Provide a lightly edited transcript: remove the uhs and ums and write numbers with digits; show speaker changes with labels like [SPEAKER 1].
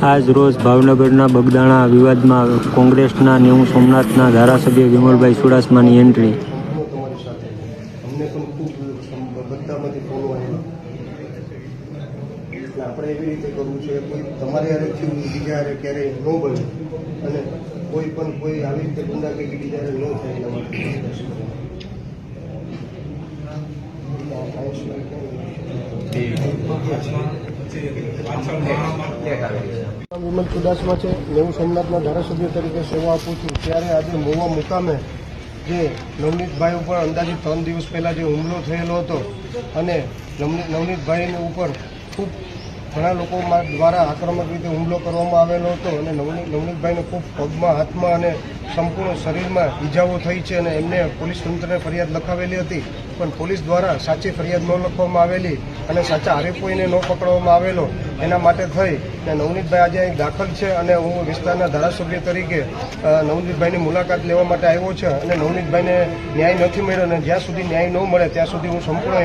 [SPEAKER 1] આજ રોજ ભાવનગરના બગદાણા વિવાદમાં કોંગ્રેસના નેવું સોમનાથના ધારાસભ્ય વિમલભાઈ ચુડાસમાની એન્ટ્રી.
[SPEAKER 2] આપણે એવી રીતે કરવું છે, કોઈ તમારે હારે થયું બીજા હારે ક્યારેય ન બને અને કોઈ પણ કોઈ આવી રીતે ગુંડાગીરી બીજા હારે ન થાય એના માટે વિમલ ચુડાસમા છે, નેવું સોમનાથના ધારાસભ્ય તરીકે સેવા આપું છું. ત્યારે આજે મોવા મુકામે જે નવનીતભાઈ ઉપર અંદાજિત 3 દિવસ પહેલાં જે હુમલો થયેલો હતો અને નવનીતભાઈને ઉપર ખૂબ ઘણા લોકો દ્વારા આક્રમક રીતે હુમલો કરવામાં આવેલો હતો અને નવનીતભાઈને ખૂબ પગમાં, હાથમાં અને સંપૂર્ણ શરીરમાં ઈજાઓ થઈ છે અને એમને પોલીસ તંત્રને ફરિયાદ લખાવેલી હતી, પણ પોલીસ દ્વારા સાચી ફરિયાદ ન લખવામાં આવેલી અને સાચા આરોપીને ન પકડવામાં આવેલો. એના માટે થઈ અને નવનીતભાઈ આજે અહીં દાખલ છે અને હું વિસ્તારના ધારાસભ્ય તરીકે નવનીતભાઈની મુલાકાત લેવા માટે આવ્યો છે અને નવનીતભાઈને ન્યાય નથી મળ્યો અને જ્યાં સુધી ન્યાય ન મળે ત્યાં સુધી હું સંપૂર્ણ